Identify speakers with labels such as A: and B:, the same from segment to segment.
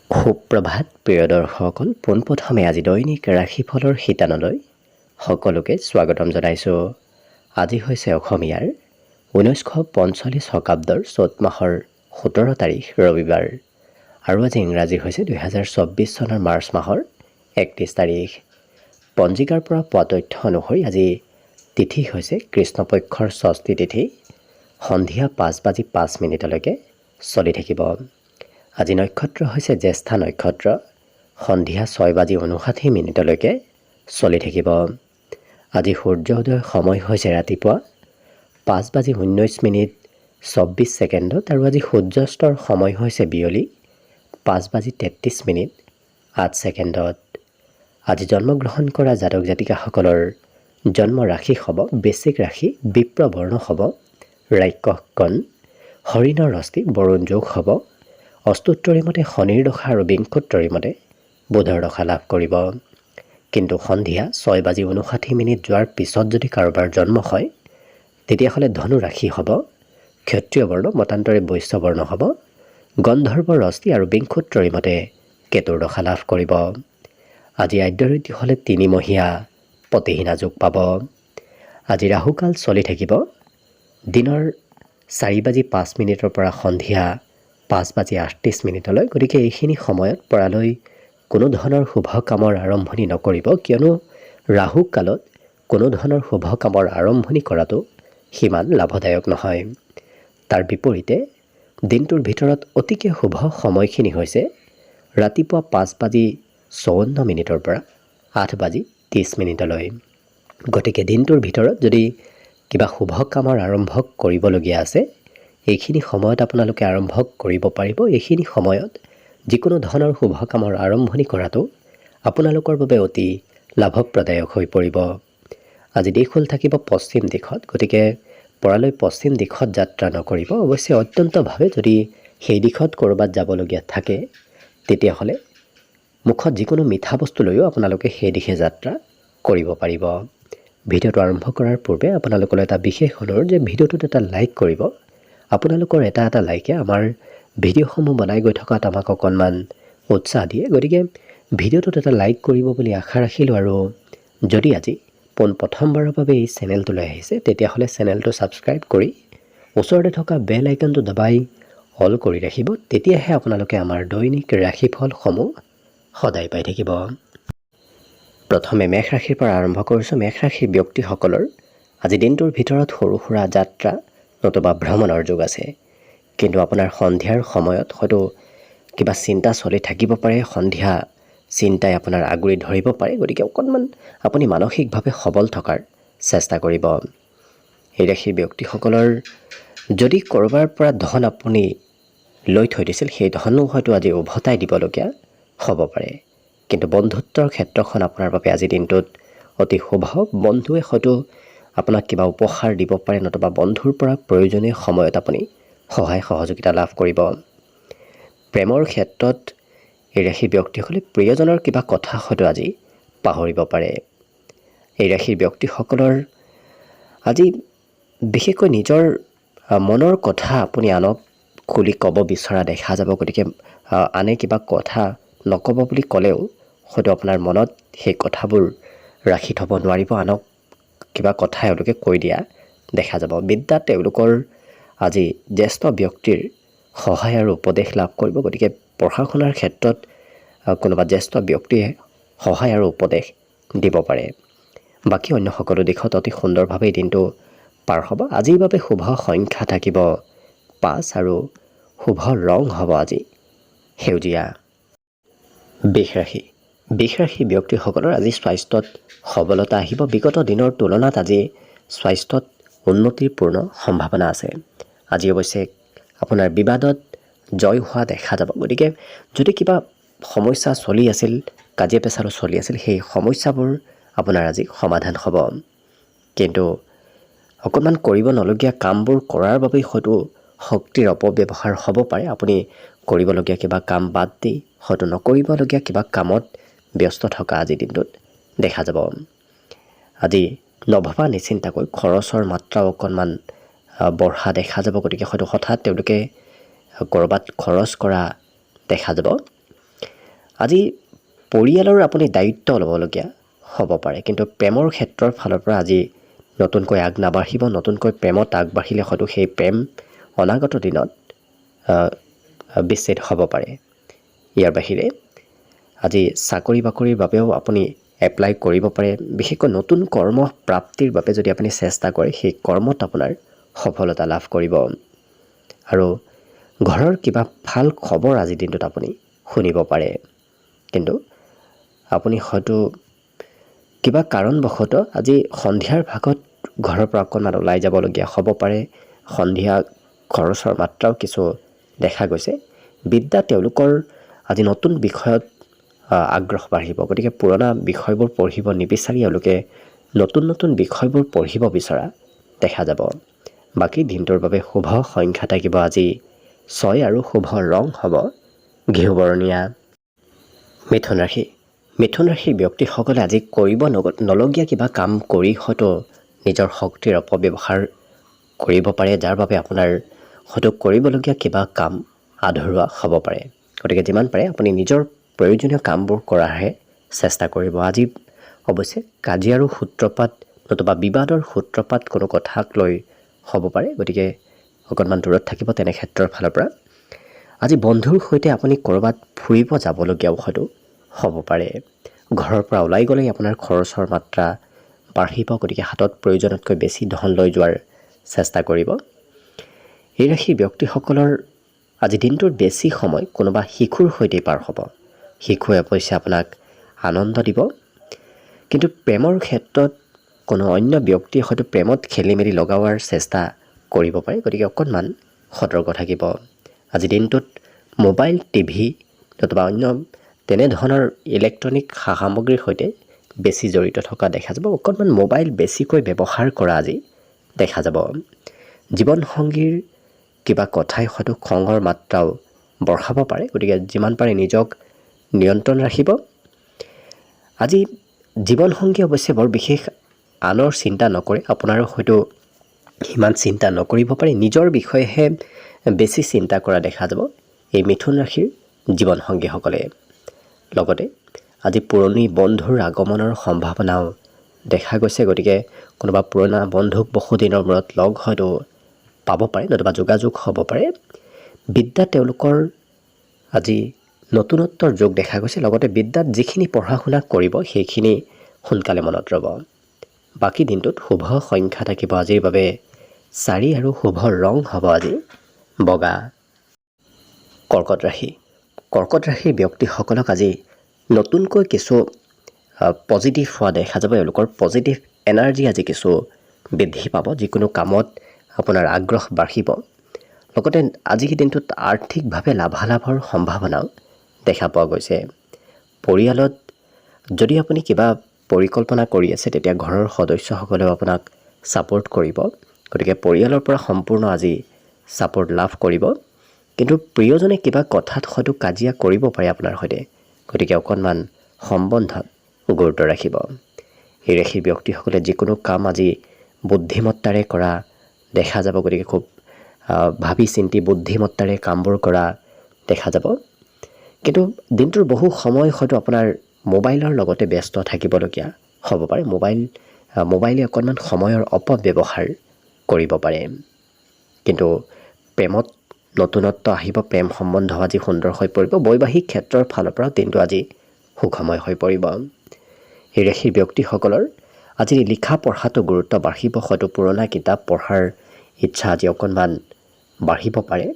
A: সুপ্ৰভাত প্ৰিয় দৰ্শকসকল, পোনপ্ৰথমে আজি দৈনিক ৰাশিফলৰ শিতানলৈ সকলোকে স্বাগতম জনাইছোঁ। আজি হৈছে অসমীয়াৰ 1945 শকাব্দৰ চ'ত মাহৰ 17 তাৰিখ ৰবিবাৰ আৰু আজি ইংৰাজী হৈছে 2024 চনৰ মাৰ্চ মাহৰ 31 তাৰিখ। পঞ্জিকাৰ পৰা পোৱা তথ্য অনুসৰি আজি তিথি হৈছে কৃষ্ণপক্ষৰ ষষ্ঠী তিথি, সন্ধিয়া 5:05 চলি থাকিব। আজি নক্ষত্ৰ হৈছে জ্যেষ্ঠা নক্ষত্ৰ, সন্ধিয়া 6:59 চলি থাকিব। আজি সূৰ্য উদয়ৰ সময় হৈছে ৰাতিপুৱা 5:19 আৰু আজি সূৰ্যাস্তৰ সময় হৈছে বিয়লি 5:33 আজি জন্মগ্ৰহণ কৰা জাতক জাতিকাসকলৰ জন্ম ৰাশি হ'ব বৃশ্চিক ৰাশি, বিপ্ৰ বৰ্ণ হ'ব ৰাক্ষস কণ, হৰিণৰ অস্থি বৰুণ যোগ হ'ব, অষ্টোত্তৰী মতে শনিৰ দশা আৰু বিংশোত্তৰী মতে বুধৰ দশা লাভ কৰিব। কিন্তু সন্ধিয়া 6:59 যোৱাৰ পিছত যদি কাৰোবাৰ জন্ম হয় তেতিয়াহ'লে ধনু ৰাশি হ'ব, ক্ষত্ৰিয় বৰ্ণ মতান্তৰে বৈশ্য বৰ্ণ হ'ব, গন্ধৰ্বৰ অস্থি আৰু বিংশোত্তৰী মতে কেতুৰ দশা লাভ কৰিব। আজি আদ্যৰীতি হ'লে 3 মহীয়া পতিহীনা যোগ পাব। আজি ৰাহুকাল চলি থাকিব দিনৰ 4:05 পৰা সন্ধিয়া 5:38 গতিকে এইখিনি সময়ত পৰালৈ কোনো ধৰণৰ শুভ কামৰ আৰম্ভণি নকৰিব, কিয়নো ৰাহু কালত কোনো ধৰণৰ শুভ কামৰ আৰম্ভণি কৰাটো সিমান লাভদায়ক নহয়। তাৰ বিপৰীতে দিনটোৰ ভিতৰত অতিকে শুভ সময়খিনি হৈছে ৰাতিপুৱা 5:54 পৰা 8:30। গতিকে দিনটোৰ ভিতৰত যদি কিবা শুভ কামৰ আৰম্ভ কৰিবলগীয়া আছে এইখিনি সময়ত আপোনালোকে আৰম্ভ কৰিব পাৰিব। এইখিনি সময়ত যিকোনো ধৰণৰ শুভ কামৰ আৰম্ভণি কৰাটো আপোনালোকৰ বাবে অতি লাভপ্ৰদায়ক হৈ পৰিব। আজি দিশ হ'ল থাকিব পশ্চিম দিশত, গতিকে পৰালৈ পশ্চিম দিশত যাত্ৰা নকৰিব। অৱশ্যে অত্যন্তভাৱে যদি সেই দিশত ক'ৰবাত যাবলগীয়া থাকে তেতিয়াহ'লে মুখত যিকোনো মিঠা বস্তু লৈও আপোনালোকে সেই দিশে যাত্ৰা কৰিব পাৰিব। ভিডিঅ'টো আৰম্ভ কৰাৰ পূৰ্বে আপোনালোকলৈ এটা বিশেষ অনুৰোধ যে ভিডিঅ'টোত এটা লাইক কৰিব। আপোনালোকৰ এটা লাইকে আমাৰ ভিডিঅ'সমূহ বনাই গৈ থকাত আমাক অকণমান উৎসাহ দিয়ে, গতিকে ভিডিঅ'টোত এটা লাইক কৰিব বুলি আশা ৰাখিলোঁ। আৰু যদি আজি প্ৰথমবাৰৰ বাবে এই চেনেলটোলৈ আহিছে তেতিয়াহ'লে চেনেলটো ছাবস্ক্ৰাইব কৰি ওচৰতে থকা বেল আইকনটো দবাই অল কৰি ৰাখিব, তেতিয়াহে আপোনালোকে আমাৰ দৈনিক ৰাশিফলসমূহ সদায় পাই থাকিব। প্ৰথমে মেষ ৰাশিৰ পৰা আৰম্ভ কৰিছোঁ। মেষ ৰাশিৰ ব্যক্তিসকলৰ আজি দিনটোৰ ভিতৰত সৰু সুৰা যাত্ৰা নতুবা ভ্ৰমণৰ যোগ আছে, কিন্তু আপোনাৰ সন্ধিয়াৰ সময়ত হয়তো কিবা চিন্তা চলি থাকিব পাৰে। সন্ধিয়া চিন্তাই আপোনাৰ আগুৰি ধৰিব পাৰে, গতিকে অকণমান আপুনি মানসিকভাৱে সবল থকাৰ চেষ্টা কৰিব। এই ৰাশিৰ ব্যক্তিসকলৰ যদি ক'ৰবাৰ পৰা ধন আপুনি লৈ থৈ দিছিল সেই ধনো হয়তো আজি উভতাই দিবলগীয়া হ'ব পাৰে। কিন্তু বন্ধুত্বৰ ক্ষেত্ৰখন আপোনাৰ বাবে আজিৰ দিনটোত অতি শুভ। বন্ধুৱে হয়তো আপোনাক কিবা উপহাৰ দিব পাৰে, নতুবা বন্ধুৰ পৰা প্ৰয়োজনীয় সময়ত আপুনি সহায় সহযোগিতা লাভ কৰিব। প্ৰেমৰ ক্ষেত্ৰত এই ৰাশিৰ ব্যক্তিসকলে প্ৰিয়জনৰ কিবা কথা হয়তো আজি পাহৰিব পাৰে। এই ৰাশিৰ ব্যক্তিসকলৰ আজি বিশেষকৈ নিজৰ মনৰ কথা আপুনি আনক খুলি ক'ব বিচৰা দেখা যাব, গতিকে আনে কিবা কথা নক'ব বুলি ক'লেও হয়তো আপোনাৰ মনত সেই কথাবোৰ ৰাখি থ'ব নোৱাৰিব, আনক কিবা কথা এওঁলোকে কৈ দিয়া দেখা যাব। বিদ্যাত তেওঁলোকৰ আজি জ্যেষ্ঠ ব্যক্তিৰ সহায় আৰু উপদেশ লাভ কৰিব, গতিকে পঢ়া শুনাৰ ক্ষেত্ৰত কোনোবা জ্যেষ্ঠ ব্যক্তিয়ে সহায় আৰু উপদেশ দিব পাৰে। বাকী অন্য সকলো দিশত অতি সুন্দৰভাৱে দিনটো পাৰ হ'ব। আজিৰ বাবে শুভ সংখ্যা থাকিব 5 আৰু শুভ ৰং হ'ব আজি সেউজীয়া। বৃষ ৰাশি ব্যক্তিসকলৰ আজি স্বাস্থ্যত সবলতা আহিব। বিগত দিনৰ তুলনাত আজি স্বাস্থ্যত উন্নতিৰ পূৰ্ণ সম্ভাৱনা আছে। আজি অৱশ্যে আপোনাৰ বিবাদত জয় হোৱা দেখা যাব, গতিকে যদি কিবা সমস্যা চলি আছিল, কাজিয়া পেচালো চলি আছিল, সেই সমস্যাবোৰ আপোনাৰ আজি সমাধান হ'ব। কিন্তু অকণমান কৰিব নলগীয়া কামবোৰ কৰাৰ বাবেই হয়তো শক্তিৰ অপব্যৱহাৰ হ'ব পাৰে। আপুনি কৰিবলগীয়া কিবা কাম বাদ দি হয়তো নকৰিবলগীয়া কিবা কামত ব্যস্ত থকা আজিৰ দিনটোত দেখা যাব। আজি নভবা নিচিন্তাকৈ খৰচৰ মাত্ৰাও অকণমান বঢ়া দেখা যাব, গতিকে হয়তো হঠাৎ তেওঁলোকে ক'ৰবাত খৰচ কৰা দেখা যাব। আজি পৰিয়ালৰ আপুনি দায়িত্ব ল'বলগীয়া হ'ব পাৰে, কিন্তু প্ৰেমৰ ক্ষেত্ৰৰ ফালৰ পৰা আজি নতুনকৈ আগ নাবাঢ়িব। নতুনকৈ প্ৰেমত আগবাঢ়িলে হয়তো সেই প্ৰেম অনাগত দিনত বিচ্ছেদ হ'ব পাৰে। ইয়াৰ বাহিৰে আজি চাকৰি বাকৰিৰ বাবেও আপুনি এপ্লাই কৰিব পাৰে। বিশেষকৈ নতুন কৰ্ম প্ৰাপ্তিৰ বাবে যদি আপুনি চেষ্টা কৰে, সেই কৰ্মত আপোনাৰ সফলতা লাভ কৰিব। আৰু ঘৰৰ কিবা ভাল খবৰ আজিৰ দিনটোত আপুনি শুনিব পাৰে, কিন্তু আপুনি হয়তো কিবা কাৰণবশতঃ আজি সন্ধিয়াৰ ভাগত ঘৰৰ পৰা অকণমান ওলাই যাবলগীয়া হ'ব পাৰে। সন্ধিয়া খৰচৰ মাত্ৰাও কিছু দেখা গৈছে। বিদ্যা তেওঁলোকৰ আজি নতুন বিষয়ত আগ্ৰহ বাঢ়িব, গতিকে পুৰণা বিষয়বোৰ পঢ়িব নিবিচাৰি এওঁলোকে নতুন নতুন বিষয়বোৰ পঢ়িব বিচৰা দেখা যাব। বাকী দিনটোৰ বাবে শুভ সংখ্যা থাকিব আজি 6 আৰু শুভ ৰং হ'ব ঘিউবৰণীয়া। মিথুন ৰাশি। মিথুন ৰাশিৰ ব্যক্তিসকলে আজি কৰিব নলগীয়া কিবা কাম কৰি হয়তো নিজৰ শক্তিৰ অপব্যৱহাৰ কৰিব পাৰে, যাৰ বাবে আপোনাৰ হয়তো কৰিবলগীয়া কিবা কাম আধৰুৱা হ'ব পাৰে। গতিকে যিমান পাৰে আপুনি নিজৰ প্ৰয়োজনীয় কামবোৰ কৰাৰহে চেষ্টা কৰিব। আজি অৱশ্যে কাজিয়াৰো সূত্ৰপাত নতুবা বিবাদৰ সূত্ৰপাত কোনো কথাক লৈ হ'ব পাৰে, গতিকে অকণমান দূৰত থাকিব তেনে ক্ষেত্ৰৰ ফালৰ পৰা। আজি বন্ধুৰ সৈতে আপুনি ক'ৰবাত ফুৰিব যাবলগীয়াও হয়তো হ'ব পাৰে। ঘৰৰ পৰা ওলাই গ'লেই আপোনাৰ খৰচৰ মাত্ৰা বাঢ়িব, গতিকে হাতত প্ৰয়োজনতকৈ বেছি ধন লৈ যোৱাৰ চেষ্টা কৰিব। এই ৰাশিৰ ব্যক্তিসকলৰ আজি দিনটোৰ বেছি সময় কোনোবা শিশুৰ সৈতে পাৰ হ'ব। শিশুৱে অৱশ্যে আপোনাক আনন্দ দিব, কিন্তু প্ৰেমৰ ক্ষেত্ৰত কোনো অন্য ব্যক্তিয়ে হয়তো প্ৰেমত খেলি মেলি লগাৱাৰ চেষ্টা কৰিব পাৰে, গতিকে অকণমান সতৰ্ক থাকিব। আজি দিনটোত মোবাইল, টিভি নতুবা অন্য তেনেধৰণৰ ইলেক্ট্ৰনিক সা সামগ্ৰীৰ সৈতে বেছি জড়িত থকা দেখা যাব। অকণমান মোবাইল বেছিকৈ ব্যৱহাৰ কৰা আজি দেখা যাব। জীৱনসংগীৰ কিবা কথাই হয়তো খঙৰ মাত্ৰাও বঢ়াব পাৰে, গতিকে যিমান পাৰে নিজক নিয়ন্ত্ৰণ ৰাখিব। আজি জীৱনসংগী অৱশ্যে বৰ বিশেষ আনৰ চিন্তা নকৰে, আপোনাৰো হয়তো সিমান চিন্তা নকৰিব পাৰে, নিজৰ বিষয়েহে বেছি চিন্তা কৰা দেখা যাব এই মিথুন ৰাশিৰ জীৱনসংগীসকলে। লগতে আজি পুৰণি বন্ধুৰ আগমনৰ সম্ভাৱনাও দেখা গৈছে, গতিকে কোনোবা পুৰণা বন্ধুক বহুদিনৰ মূৰত লগ হয়তো পাব পাৰে নতুবা যোগাযোগ হ'ব পাৰে। বিদ্যাত তেওঁলোকৰ আজি নতুনত্বৰ যোগ দেখা গৈছে, লগতে বিদ্যাত যিখিনি পঢ়া শুনা কৰিব সেইখিনি সোনকালে মনত ৰ'ব। বাকী দিনটোত শুভ সংখ্যা থাকিব আজিৰ বাবে 4 আৰু শুভ ৰং হ'ব আজি বগা। কৰ্কট ৰাশি। কৰ্কট ৰাশিৰ ব্যক্তিসকলক আজি নতুনকৈ কিছু পজিটিভ হোৱা দেখা যাব। এওঁলোকৰ পজিটিভ এনাৰ্জি আজি কিছু বৃদ্ধি পাব, যিকোনো কামত আপোনাৰ আগ্ৰহ বাঢ়িব। লগতে আজিৰ দিনটোত আৰ্থিকভাৱে লাভালাভৰ সম্ভাৱনাও দেখা পোৱা গৈছে। পৰিয়ালত যদি আপুনি কিবা পৰিকল্পনা কৰি আছে, তেতিয়া ঘৰৰ সদস্যসকলেও আপোনাক ছাপোৰ্ট কৰিব, গতিকে পৰিয়ালৰ পৰা সম্পূৰ্ণ আজি ছাপোৰ্ট লাভ কৰিব। কিন্তু প্ৰিয়জনে কিবা কথাত হয়তো কাজিয়া কৰিব পাৰে আপোনাৰ সৈতে, গতিকে অকণমান সম্বন্ধত গুৰুত্ব ৰাখিব। এই ৰাশিৰ ব্যক্তিসকলে যিকোনো কাম আজি বুদ্ধিমত্তাৰে কৰা দেখা যাব, গতিকে খুব ভাবি চিন্তি বুদ্ধিমত্তাৰে কামবোৰ কৰা দেখা যাব। কিন্তু দিনটোৰ বহু সময় হয়তো আপোনাৰ মোবাইলৰ লগতে ব্যস্ত থাকিবলগীয়া হ'ব পাৰে। মোবাইলে অকণমান সময়ৰ অপব্যৱহাৰ কৰিব পাৰে। কিন্তু প্ৰেমত নতুনত্ব আহিব, প্ৰেম সম্বন্ধ আজি সুন্দৰ হৈ পৰিব। বৈবাহিক ক্ষেত্ৰৰ ফালৰ পৰা দিনটো আজি সুখময় হৈ পৰিব। এই ৰাশিৰ ব্যক্তিসকলৰ আজি লিখা পঢ়াটো গুৰুত্ব বাঢ়িব, হয়তো পুৰণা কিতাপ পঢ়াৰ ইচ্ছা আজি অকণমান বাঢ়িব পাৰে।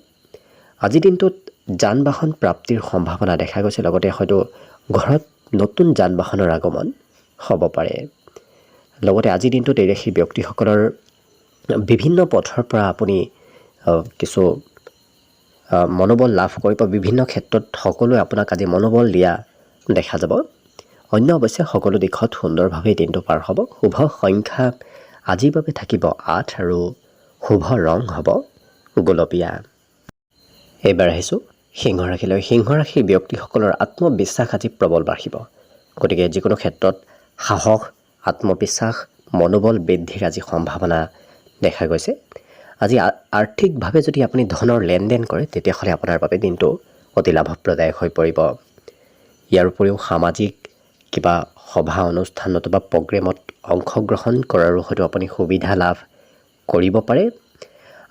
A: আজিৰ দিনটোত যান বাহন প্ৰাপ্তিৰ সম্ভাৱনা দেখা গৈছে, লগতে হয়তো ঘৰত নতুন যান বাহনৰ আগমন হ'ব পাৰে। লগতে আজিৰ দিনটোত এই ৰাশিৰ ব্যক্তিসকলৰ বিভিন্ন পথৰ পৰা আপুনি কিছু মনোবল লাভ কৰিব। বিভিন্ন ক্ষেত্ৰত সকলোৱে আপোনাক আজি মনোবল দিয়া দেখা যাব। অন্য অৱশ্যে সকলো দিশত সুন্দৰভাৱে দিনটো পাৰ হ'ব। শুভ সংখ্যা আজিৰ বাবে থাকিব 8 আৰু শুভ ৰং হ'ব গোলপীয়া। এইবাৰ আহিছোঁ সিংহ ৰাশিলৈ। সিংহ ৰাশিৰ ব্যক্তিসকলৰ আত্মবিশ্বাস আজি প্ৰবল বাঢ়িব, গতিকে যিকোনো ক্ষেত্ৰত সাহস, আত্মবিশ্বাস, মনোবল বৃদ্ধিৰ আজি সম্ভাৱনা দেখা গৈছে। আজি আৰ্থিকভাৱে যদি আপুনি ধনৰ লেনদেন কৰে, তেতিয়াহ'লে আপোনাৰ বাবে দিনটো অতি লাভপ্ৰদায়ক হৈ পৰিব। ইয়াৰ উপৰিও সামাজিক কিবা সভা অনুষ্ঠান নতুবা প্ৰগ্ৰেমত অংশগ্ৰহণ কৰাৰো হয়তো আপুনি সুবিধা লাভ কৰিব পাৰে।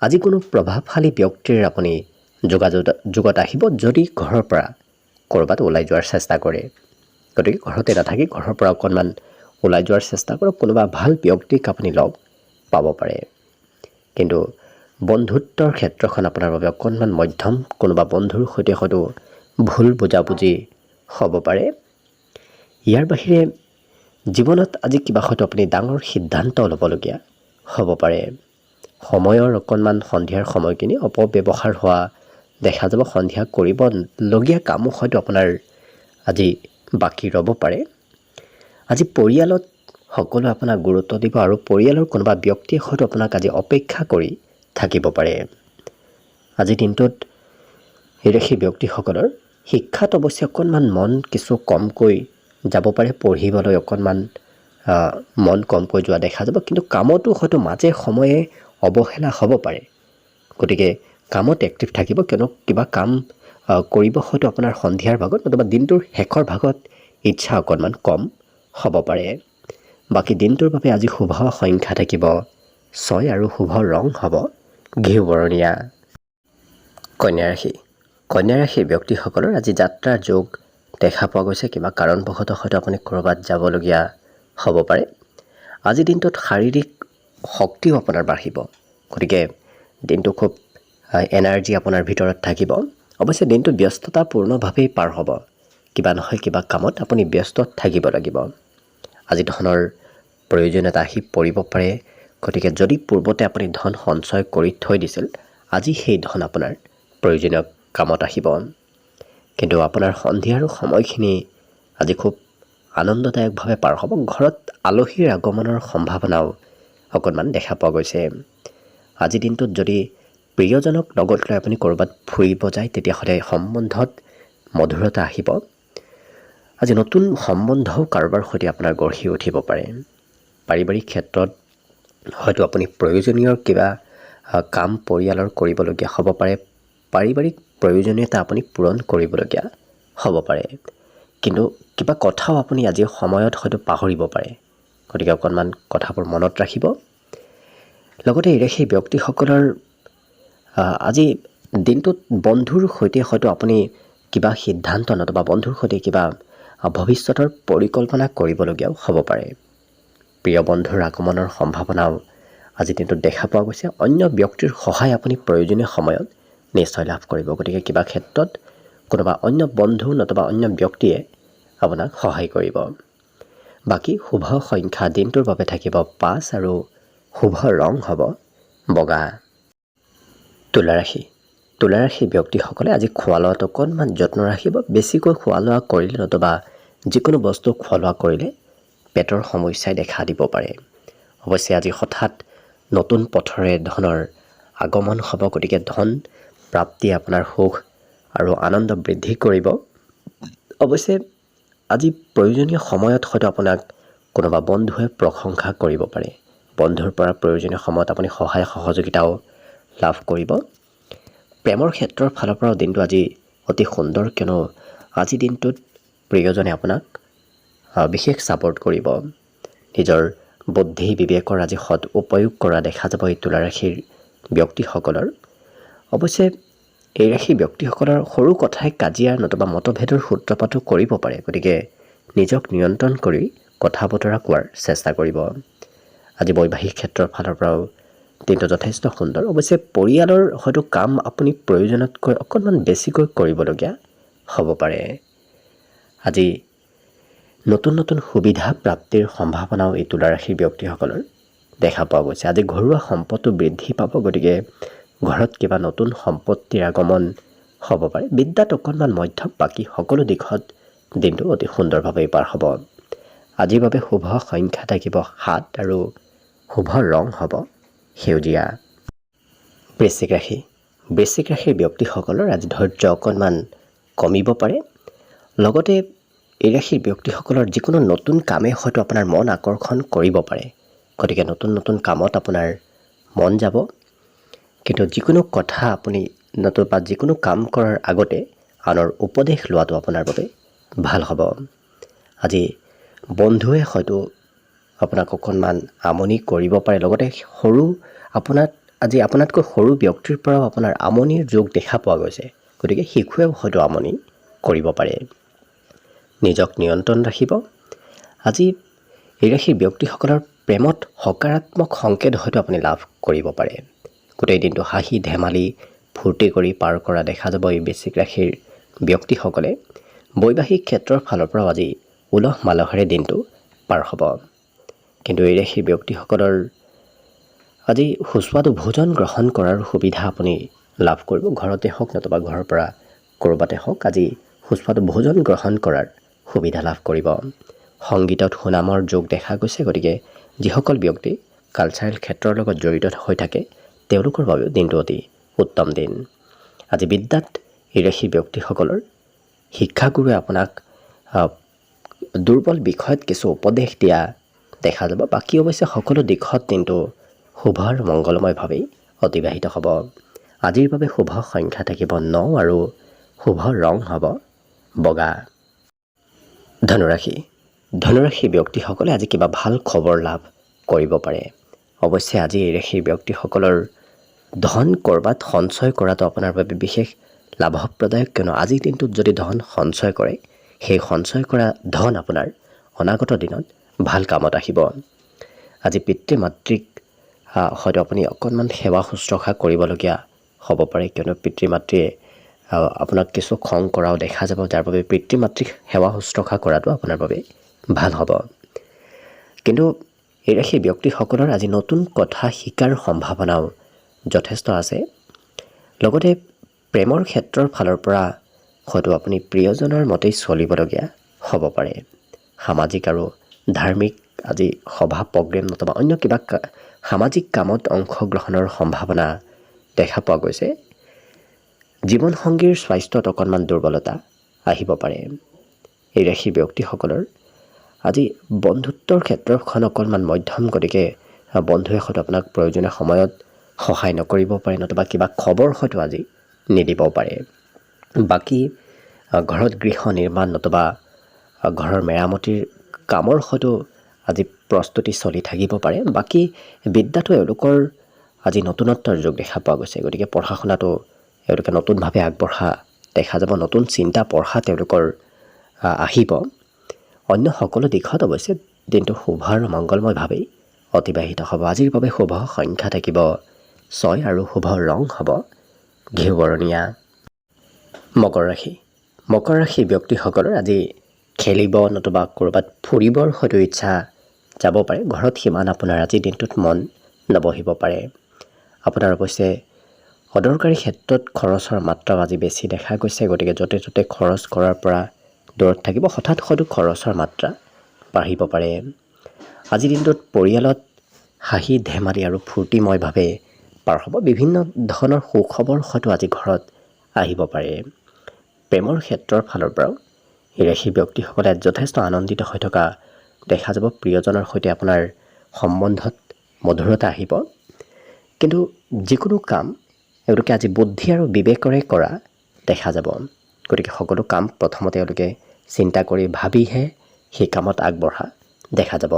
A: আজি কোনো প্ৰভাৱশালী ব্যক্তিৰ আপুনি যোগত আহিব যদি ঘৰৰ পৰা ক'ৰবাত ওলাই যোৱাৰ চেষ্টা কৰে। গতিকে ঘৰতে নাথাকি ঘৰৰ পৰা অকণমান ওলাই যোৱাৰ চেষ্টা কৰক, কোনোবা ভাল ব্যক্তিক আপুনি লগ পাব পাৰে। কিন্তু বন্ধুত্বৰ ক্ষেত্ৰখন আপোনাৰ বাবে অকণমান মধ্যম, কোনোবা বন্ধুৰ সৈতে হয়তো ভুল বুজাবুজি হ'ব পাৰে। ইয়াৰ বাহিৰে জীৱনত আজি কিবা হয়তো আপুনি ডাঙৰ সিদ্ধান্ত ল'বলগীয়া হ'ব পাৰে। সময়ৰ অকণমান সন্ধিয়াৰ সময়খিনি অপব্যৱহাৰ হোৱা দেখা যাব। সন্ধিয়া কৰিবলগীয়া কামো হয়তো আপোনাৰ আজি বাকী ৰ'ব পাৰে। আজি পৰিয়ালত সকলোৱে আপোনাক গুৰুত্ব দিব আৰু পৰিয়ালৰ কোনোবা ব্যক্তিয়ে হয়তো আপোনাক আজি অপেক্ষা কৰি থাকিব পাৰে। আজিৰ দিনটোত সেই ব্যক্তিসকলৰ শিক্ষাত অৱশ্যে অকণমান মন কিছু কমকৈ যাব পাৰে, পঢ়িবলৈ অকণমান মন কমকৈ যোৱা দেখা যাব। কিন্তু কামতো হয়তো মাজে সময়ে অৱহেলা হ'ব পাৰে। গতিকে কামত এক্টিভ থাকিব, কিয়নো কিবা কাম কৰিব হয়তো আপোনাৰ সন্ধিয়াৰ ভাগত নতুবা দিনটোৰ শেষৰ ভাগত ইচ্ছা অকণমান কম হ'ব পাৰে। বাকী দিনটোৰ বাবে আজি শুভ সংখ্যা থাকিব 6 আৰু শুভ ৰং হ'ব ঘিউ বৰণীয়া। কন্যা ৰাশি। কন্যা ৰাশিৰ ব্যক্তিসকলৰ আজি যাত্ৰাৰ যোগ দেখা পোৱা গৈছে। কিবা কাৰণবশতঃ হয়তো আপুনি ক'ৰবাত যাবলগীয়া হ'ব পাৰে। আজিৰ দিনটোত শাৰীৰিক শক্তিও আপোনাৰ বাঢ়িব। গতিকে দিনটো খুব এনাৰ্জি আপোনাৰ ভিতৰত থাকিব। অৱশ্যে দিনটো ব্যস্ততাপূৰ্ণভাৱেই পাৰ হ'ব। কিবা নহয় কিবা কামত আপুনি ব্যস্ত থাকিব লাগিব। আজি ধনৰ প্ৰয়োজনীয়তা আহি পৰিব পাৰে। গতিকে যদি পূৰ্বতে আপুনি ধন সঞ্চয় কৰি থৈ দিছিল, আজি সেই ধন আপোনাৰ প্ৰয়োজনীয় কামত আহিব। কিন্তু আপোনাৰ সন্ধিয়াৰ সময়খিনি আজি খুব আনন্দদায়কভাৱে পাৰ হ'ব। ঘৰত আলহীৰ আগমনৰ সম্ভাৱনাও অকণমান দেখা পোৱা গৈছে। আজিৰ দিনটোত যদি প্ৰিয়জনক লগত লৈ আপুনি ক'ৰবাত ফুৰিব যায়, তেতিয়াহ'লে সম্বন্ধত মধুৰতা আহিব। আজি নতুন সম্বন্ধও কাৰোবাৰ সৈতে আপোনাৰ গঢ়ি উঠিব পাৰে। পাৰিবাৰিক ক্ষেত্ৰত হয়তো আপুনি প্ৰয়োজনীয় কিবা কাম পৰিয়ালৰ কৰিবলগীয়া হ'ব পাৰে। পাৰিবাৰিক প্ৰয়োজনীয়তা আপুনি পূৰণ কৰিবলগীয়া হ'ব পাৰে। কিন্তু কিবা কথাও আপুনি আজি সময়ত হয়তো পাহৰিব পাৰে। গতিকে অকণমান কথাবোৰ মনত ৰাখিব। লগতে সেই ব্যক্তিসকলৰ আজি দিনটোত বন্ধুৰ সৈতে হয়তো আপুনি কিবা সিদ্ধান্ত নতুবা বন্ধুৰ সৈতে কিবা ভৱিষ্যতৰ পৰিকল্পনা কৰিবলগীয়াও হ'ব পাৰে। প্ৰিয় বন্ধুৰ আগমনৰ সম্ভাৱনাও আজি দিনটোত দেখা পোৱা গৈছে। অন্য ব্যক্তিৰ সহায় আপুনি প্ৰয়োজনীয় সময়ত নিশ্চয় লাভ কৰিব। গতিকে কিবা ক্ষেত্ৰত কোনোবা অন্য বন্ধু নতুবা অন্য ব্যক্তিয়ে আপোনাক সহায় কৰিব। বাকী শুভ সংখ্যা দিনটোৰ বাবে থাকিব 5 আৰু শুভ ৰং হ'ব বগা। তুলা ৰাশি। তুলা ৰাশিৰ ব্যক্তিসকলে আজি খোৱা লোৱাত অকণমান যত্ন ৰাখিব। বেছিকৈ খোৱা লোৱা কৰিলে নতুবা যিকোনো বস্তু খোৱা লোৱা কৰিলে পেটৰ সমস্যাই দেখা দিব পাৰে। অৱশ্যে আজি হঠাৎ নতুন পথৰে ধনৰ আগমন হ'ব। গতিকে ধন প্ৰাপ্তিয়ে আপোনাৰ সুখ আৰু আনন্দ বৃদ্ধি কৰিব। অৱশ্যে আজি প্ৰয়োজনীয় সময়ত হয়তো আপোনাক কোনোবা বন্ধুৱে প্ৰশংসা কৰিব পাৰে। বন্ধুৰ পৰা প্ৰয়োজনীয় সময়ত আপুনি সহায় সহযোগিতাও লাভ কৰিব। প্ৰেমৰ ক্ষেত্ৰৰ ফালৰ পৰাও দিনটো আজি অতি সুন্দৰ, কিয়নো আজিৰ দিনটোত প্ৰিয়জনে আপোনাক বিশেষ ছাপোৰ্ট কৰিব। নিজৰ বুদ্ধি বিবেকৰ আজি সৎ উপয়োগ কৰা দেখা যাব এই তুলা ৰাশিৰ ব্যক্তিসকলৰ। অৱশ্যে এই ৰাশিৰ ব্যক্তিসকলৰ সৰু কথাই কাজিয়াৰ নতুবা মতভেদৰ সূত্ৰপাতো কৰিব পাৰে। গতিকে নিজক নিয়ন্ত্ৰণ কৰি কথা বতৰা কোৱাৰ চেষ্টা কৰিব। আজি বৈবাহিক ক্ষেত্ৰৰ ফালৰ পৰাও দিনটো যথেষ্ট সুন্দৰ। অৱশ্যে পৰিয়ালৰ হয়তো কাম আপুনি প্ৰয়োজনতকৈ অকণমান বেছিকৈ কৰিবলগীয়া হ'ব পাৰে। আজি নতুন নতুন সুবিধা প্ৰাপ্তিৰ সম্ভাৱনাও এই তুলা ৰাশিৰ ব্যক্তিসকলৰ দেখা পোৱা গৈছে। আজি ঘৰুৱা সম্পদো বৃদ্ধি পাব। গতিকে ঘৰত কিবা নতুন সম্পত্তিৰ আগমন হ'ব পাৰে। বিদ্যাত অকণমান মধ্যম, বাকী সকলো দিশত দিনটো অতি সুন্দৰভাৱে পাৰ হ'ব। আজিৰ বাবে শুভ সংখ্যা থাকিব 7 আৰু শুভ ৰং হ'ব সেউজীয়া। বৃশ্চিক ৰাশি। বৃশ্চিক ৰাশিৰ ব্যক্তিসকলৰ আজি ধৈৰ্য অকণমান কমিব পাৰে। লগতে এই ৰাশিৰ ব্যক্তিসকলৰ যিকোনো নতুন কামে হয়তো আপোনাৰ মন আকৰ্ষণ কৰিব পাৰে। গতিকে নতুন নতুন কামত আপোনাৰ মন যাব। কিন্তু যিকোনো কথা আপুনি নতুবা যিকোনো কাম কৰাৰ আগতে আনৰ উপদেশ লোৱাটো আপোনাৰ বাবে ভাল হ'ব। আজি বন্ধুৱে হয়তো আপোনাক অকণমান আমনি কৰিব পাৰে, লগতে আজি আপোনাতকৈ সৰু ব্যক্তিৰ পৰাও আপোনাৰ আমনিৰ যোগ দেখা পোৱা গৈছে। গতিকে শিশুৱেও হয়তো আমনি কৰিব পাৰে। নিজক নিয়ন্ত্ৰণ ৰাখিব। আজি এই ৰাশিৰ ব্যক্তিসকলৰ প্ৰেমত সকাৰাত্মক সংকেত হয়তো আপুনি লাভ কৰিব পাৰে। গোটেই দিনটো হাঁহি ধেমালি ফূৰ্তি কৰি পাৰ কৰা দেখা যাব এই বৃশ্চিক ৰাশিৰ ব্যক্তিসকলে। বৈবাহিক ক্ষেত্ৰৰ ফালৰ পৰাও আজি উলহ মালহেৰে দিনটো পাৰ হ'ব। কিন্তু এই ৰাশিৰ ব্যক্তিসকলৰ আজি সুস্বাদু ভোজন গ্ৰহণ কৰাৰ সুবিধা আপুনি লাভ কৰিব। ঘৰতে হওক নতুবা ঘৰৰ পৰা ক'ৰবাতে হওক আজি সুস্বাদু ভোজন গ্ৰহণ কৰাৰ সুবিধা লাভ কৰিব। সংগীতত সুনামৰ যোগ দেখা গৈছে। গতিকে যিসকল ব্যক্তি কালচাৰেল ক্ষেত্ৰৰ লগত জড়িত হৈ থাকে তেওঁলোকৰ বাবেও দিনটো অতি উত্তম দিন। আজি বিদ্যাত এই ৰাশিৰ ব্যক্তিসকলৰ শিক্ষাগুৰুৱে আপোনাক দুৰ্বল বিষয়ত কিছু উপদেশ দিয়া দেখা যাব। বাকী অৱশ্যে সকলো দিশত দিনটো শুভ আৰু মংগলময়ভাৱেই অতিবাহিত হ'ব। আজিৰ বাবে শুভ সংখ্যা থাকিব 9 আৰু শুভ ৰং হ'ব বগা। ধনুৰাশি ব্যক্তিসকলে আজি কিবা ভাল খবৰ লাভ কৰিব পাৰে। অৱশ্যে আজি এই ৰাশিৰ ব্যক্তিসকলৰ ধন ক'ৰবাত সঞ্চয় কৰাটো আপোনাৰ বাবে বিশেষ লাভপ্ৰদায়ক, কিয়নো আজিৰ দিনটোত যদি ধন সঞ্চয় কৰে সেই সঞ্চয় কৰা ধন আপোনাৰ অনাগত দিনত ভাল কামত আহিব। আজি পিতৃ মাতৃক হয়তো আপুনি অকণমান সেৱা শুশ্ৰূষা কৰিবলগীয়া হ'ব পাৰে, কিয়নো পিতৃ মাতৃয়ে আপোনাক কিছু খং কৰাও দেখা যাব, যাৰ বাবে পিতৃ মাতৃক সেৱা শুশ্ৰূষা কৰাটো আপোনাৰ বাবে ভাল হ'ব। কিন্তু এই ৰাশিৰ ব্যক্তিসকলৰ আজি নতুন কথা শিকাৰ সম্ভাৱনাও যথেষ্ট আছে। লগতে প্ৰেমৰ ক্ষেত্ৰৰ ফালৰ পৰা হয়তো আপুনি প্ৰিয়জনৰ মতেই চলিবলগীয়া হ'ব পাৰে। সামাজিক আৰু ধাৰ্মিক আজি সভা প্ৰগ্ৰেম নতুবা অন্য কিবা সামাজিক কামত অংশগ্ৰহণৰ সম্ভাৱনা দেখা পোৱা গৈছে। জীৱনসংগীৰ স্বাস্থ্যত অকণমান দুৰ্বলতা আহিব পাৰে। এই ৰাশিৰ ব্যক্তিসকলৰ আজি বন্ধুত্বৰ ক্ষেত্ৰখন অকণমান মধ্যম, গতিকে বন্ধুৱে হয়তো আপোনাক প্ৰয়োজনীয় সময়ত সহায় নকৰিব পাৰে নতুবা কিবা খবৰ হয়তো আজি নিদিব পাৰে। বাকী ঘৰত গৃহ নিৰ্মাণ নতুবা ঘৰৰ মেৰামতিৰ কামৰ হয়তো আজি প্ৰস্তুতি চলি থাকিব পাৰে। বাকী বিদ্যাটো এওঁলোকৰ আজি নতুনত্বৰ যুগ দেখা পোৱা গৈছে। গতিকে পঢ়া শুনাটো এওঁলোকে নতুনভাৱে আগবঢ়া দেখা যাব। নতুন চিন্তা পঢ়া তেওঁলোকৰ আহিব। অন্য সকলো দিশত অৱশ্যে দিনটো শুভ আৰু মংগলময়ভাৱেই অতিবাহিত হ'ব। আজিৰ বাবে শুভ সংখ্যা থাকিব 6 আৰু শুভ ৰং হ'ব ঘিউ বৰণীয়া। মকৰ ৰাশি ব্যক্তিসকলৰ আজি খেলিব নতুবা ক'ৰবাত ফুৰিবৰ হয়তো ইচ্ছা যাব পাৰে। ঘৰত সিমান আপোনাৰ আজিৰ দিনটোত মন নবহিব পাৰে। আপোনাৰ অৱশ্যে অদৰকাৰী ক্ষেত্ৰত খৰচৰ মাত্ৰাও আজি বেছি দেখা গৈছে। গতিকে য'তে ত'তে খৰচ কৰাৰ পৰা দূৰত থাকিব। হঠাৎ হয়তো খৰচৰ মাত্ৰা বাঢ়িব পাৰে। আজিৰ দিনটোত পৰিয়ালত হাঁহি ধেমালি আৰু ফূৰ্তিময়ভাৱে পাৰ হ'ব। বিভিন্ন ধৰণৰ সুখবৰ হয়তো আজি ঘৰত আহিব পাৰে। প্ৰেমৰ ক্ষেত্ৰৰ ফালৰ পৰাও এই ৰাশি ব্যক্তিসকলে যথেষ্ট আনন্দিত হৈ থকা দেখা যাব। প্ৰিয়জনৰ সৈতে আপোনাৰ সম্বন্ধত মধুৰতা আহিব। কিন্তু যিকোনো কাম এওঁলোকে আজি বুদ্ধি আৰু বিবেকৰে কৰা দেখা যাব। গতিকে সকলো কাম প্ৰথমতে এওঁলোকে চিন্তা কৰি ভাবিহে সেই কামত আগবঢ়া দেখা যাব।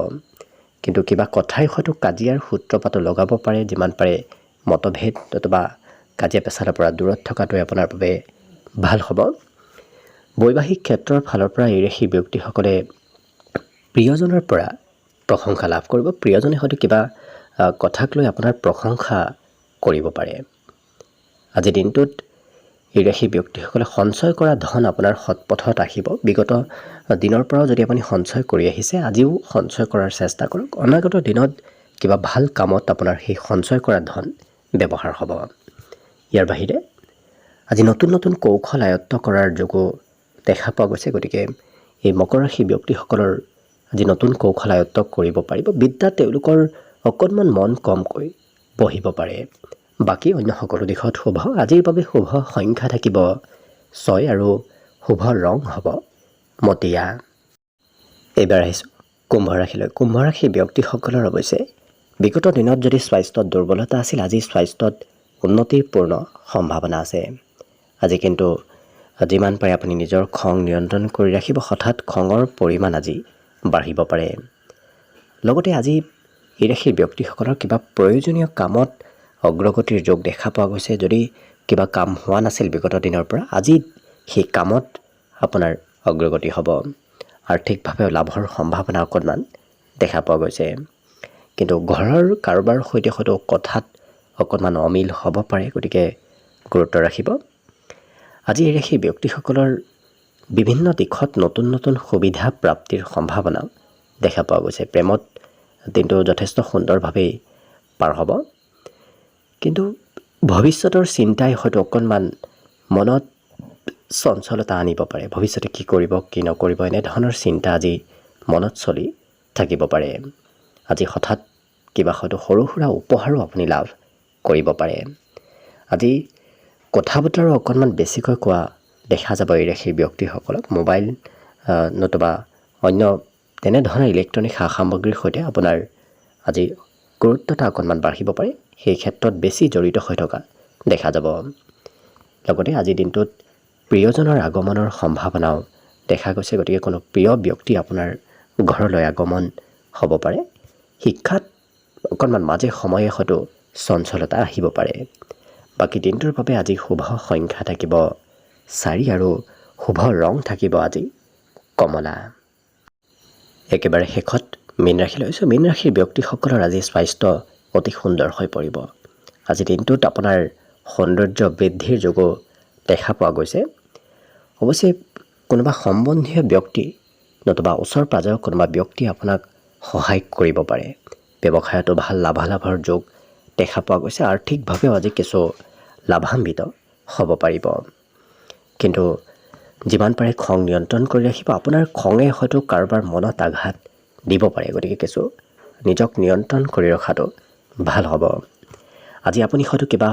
A: কিন্তু কিবা কথাই হয়তো কাজিয়াৰ সূত্ৰপাতো লগাব পাৰে। যিমান পাৰে মতভেদ নতুবা কাজিয়া পেচালৰ পৰা দূৰত থকাটোৱে আপোনাৰ বাবে ভাল হ'ব। বৈবাহিক ক্ষেত্ৰৰ ফালৰ পৰা এই ৰাশি ব্যক্তিসকলে প্ৰিয়জনৰ পৰা প্ৰশংসা লাভ কৰিব। প্ৰিয়জনে হয়তো কিবা কথাক লৈ আপোনাৰ প্ৰশংসা কৰিব পাৰে। আজিৰ দিনটোত এই ৰাশি ব্যক্তিসকলে সঞ্চয় কৰা ধন আপোনাৰ সৎপথত আহিব। বিগত দিনৰ পৰাও যদি আপুনি সঞ্চয় কৰি আহিছে আজিও সঞ্চয় কৰাৰ চেষ্টা কৰক। অনাগত দিনত কিবা ভাল কামত আপোনাৰ সেই সঞ্চয় কৰা ধন ব্যৱহাৰ হ'ব। ইয়াৰ বাহিৰে আজি নতুন নতুন কৌশল আয়ত্ব কৰাৰ যোগো দেখা পোৱা গৈছে। গতিকে এই মকৰ ৰাশি ব্যক্তিসকলৰ আজি নতুন কৌশল আয়ত্ব কৰিব পাৰিব। বিদ্যাত তেওঁলোকৰ অকণমান মন কমকৈ বহিব পাৰে। বাকী অন্য সকলো দিশত শুভ। আজিৰ বাবে শুভ সংখ্যা থাকিব 6 আৰু শুভ ৰং হ'ব মটীয়া। এইবাৰ আহিছোঁ কুম্ভ ৰাশিলৈ। কুম্ভ ৰাশি ব্যক্তিসকলৰ অৱশ্যে বিগত দিনত যদি স্বাস্থ্যত দুৰ্বলতা আছিল আজি স্বাস্থ্যত উন্নতিৰ পূৰ্ণ সম্ভাৱনা আছে। আজি কিন্তু যিমান পাৰে আপুনি নিজৰ খং নিয়ন্ত্ৰণ কৰি ৰাখিব। হঠাৎ খঙৰ পৰিমাণ আজি বাঢ়িব পাৰে। লগতে আজি এই ৰাশিৰ ব্যক্তিসকলৰ কিবা প্ৰয়োজনীয় কামত অগ্ৰগতিৰ যোগ দেখা পোৱা গৈছে। যদি কিবা কাম হোৱা নাছিল বিগত দিনৰ পৰা, আজি সেই কামত আপোনাৰ অগ্ৰগতি হ'ব। আৰ্থিকভাৱে লাভৰ সম্ভাৱনা অকণমান দেখা পোৱা গৈছে। কিন্তু ঘৰৰ কাৰোবাৰ সৈতে হয়তো কথাত অকণমান অমিল হ'ব পাৰে, গতিকে গুৰুত্ব ৰাখিব। আজি এই ৰাশিৰ ব্যক্তিসকলৰ বিভিন্ন দিশত নতুন নতুন সুবিধা প্ৰাপ্তিৰ সম্ভাৱনা দেখা পোৱা গৈছে। প্ৰেমত দিনটো যথেষ্ট সুন্দৰভাৱেই পাৰ হ'ব। কিন্তু ভৱিষ্যতৰ চিন্তাই হয়তো অকণমান মনত চঞ্চলতা আনিব পাৰে। ভৱিষ্যতে কি কৰিব কি নকৰিব এনেধৰণৰ চিন্তা আজি মনত চলি থাকিব পাৰে। আজি হঠাৎ কিবা হয়তো সৰু সুৰা উপহাৰো আপুনি লাভ কৰিব পাৰে। আজি কথা বতৰা অকণমান বেছিকৈ কোৱা দেখা যাব এই ৰাশিৰ ব্যক্তিসকলক। মোবাইল নতুবা অন্য তেনেধৰণৰ ইলেক্ট্ৰনিক সা সামগ্ৰীৰ সৈতে আপোনাৰ আজি গুৰুত্বতা অকণমান বাঢ়িব পাৰে। সেই ক্ষেত্ৰত বেছি জড়িত হৈ থকা দেখা যাব। লগতে আজিৰ দিনটোত প্ৰিয়জনৰ আগমনৰ সম্ভাৱনাও দেখা গৈছে। গতিকে কোনো প্ৰিয় ব্যক্তি আপোনাৰ ঘৰলৈ আগমন হ'ব পাৰে। শিক্ষাত অকণমান মাজে সময়ে হয়তো চঞ্চলতা আহিব পাৰে। বাকী দিনটোৰ বাবে আজি শুভ সংখ্যা থাকিব 4 আৰু শুভ ৰং থাকিব আজি কমলা। একেবাৰে শেষত মীন ৰাশি লৈছোঁ। মীন ৰাশিৰ ব্যক্তিসকলৰ আজি স্বাস্থ্য অতি সুন্দৰ হৈ পৰিব। আজি দিনটোত আপোনাৰ সৌন্দৰ্য বৃদ্ধিৰ যোগো দেখা পোৱা গৈছে। অৱশ্যে কোনোবা সম্বন্ধীয় ব্যক্তি নতুবা ওচৰ পাজৰৰ কোনোবা ব্যক্তি আপোনাক সহায় কৰিব পাৰে। ব্যৱসায়তো ভাল লাভালাভৰ যোগ দেখা পোৱা গৈছে। আৰ্থিকভাৱেও আজি কিছু লাভান্বিত হ'ব পাৰিব। কিন্তু যিমান পাৰে খং নিয়ন্ত্ৰণ কৰি ৰাখিব। আপোনাৰ খঙে হয়তো কাৰোবাৰ মনত আঘাত দিব পাৰে। গতিকে কিছু নিজক নিয়ন্ত্ৰণ কৰি ৰখাটো ভাল হ'ব। আজি আপুনি হয়তো কিবা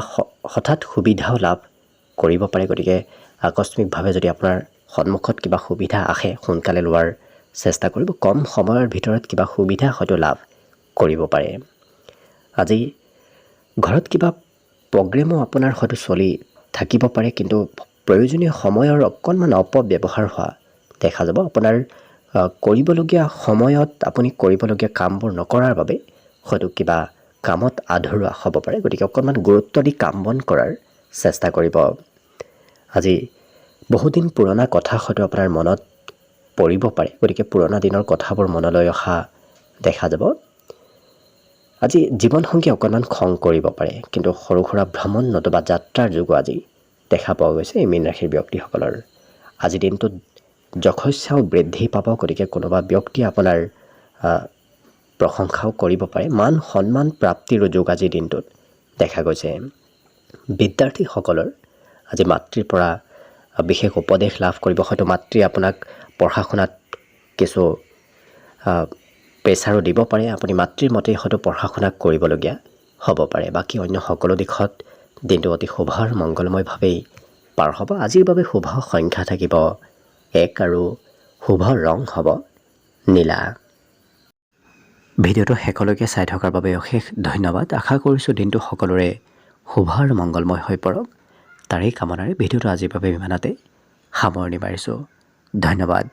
A: হঠাৎ সুবিধাও লাভ কৰিব পাৰে। গতিকে আকস্মিকভাৱে যদি আপোনাৰ সন্মুখত কিবা সুবিধা আহে সোনকালে লোৱাৰ চেষ্টা কৰিব। কম সময়ৰ ভিতৰত কিবা সুবিধা হয়তো লাভ কৰিব পাৰে। আজি ঘৰত কিবা প্ৰগ্ৰেমো আপোনাৰ হয়তো চলি থাকিব পাৰে। কিন্তু প্ৰয়োজনীয় সময়ৰ অকণমান অপব্যৱহাৰ হোৱা দেখা যাব। আপোনাৰ কৰিবলগীয়া সময়ত আপুনি কৰিবলগীয়া কামবোৰ নকৰাৰ বাবে হয়তো কিবা কামত আধৰুৱা হ'ব পাৰে। গতিকে অকণমান গুৰুত্ব দি কাম বন কৰাৰ চেষ্টা কৰিব। আজি বহুদিন পুৰণা কথা হয়তো আপোনাৰ মনত পৰিব পাৰে। গতিকে পুৰণা দিনৰ কথাবোৰ মনলৈ অহা দেখা যাব। আজি জীৱনসংগী অকণমান খং কৰিব পাৰে। কিন্তু সৰু সুৰা ভ্ৰমণ নতুবা যাত্ৰাৰ যোগো আজি দেখা পোৱা গৈছে এই মীন ৰাশিৰ ব্যক্তিসকলৰ। আজি দিনটোত যশস্যাও বৃদ্ধি পাব। গতিকে কোনোবা ব্যক্তি আপোনাৰ প্ৰশংসাও কৰিব পাৰে। মান সন্মান প্ৰাপ্তিৰ যোগ আজিৰ দিনটোত দেখা গৈছে। বিদ্যাৰ্থীসকলৰ আজি মাতৃৰ পৰা বিশেষ উপদেশ লাভ কৰিব। হয়তো মাতৃয়ে আপোনাক পঢ়া শুনাত কিছু প্ৰেছাৰো দিব পাৰে। আপুনি মাতৃৰ মতেই হয়তো পঢ়া শুনা কৰিবলগীয়া হ'ব পাৰে। বাকী অন্য সকলো দিশত দিনটো অতি শুভ আৰু মংগলময়ভাৱেই পাৰ হ'ব। আজিৰ বাবে শুভ সংখ্যা থাকিব 1 আৰু শুভ ৰং হ'ব নীলা। ভিডিঅ'টো শেষলৈকে চাই থকাৰ বাবে অশেষ ধন্যবাদ। আশা কৰিছোঁ দিনটো সকলোৰে শুভ আৰু মংগলময় হৈ পৰক। তাৰেই কামনাৰে ভিডিঅ'টো আজিৰ বাবে ইমানতে সামৰণি মাৰিছোঁ। ধন্যবাদ।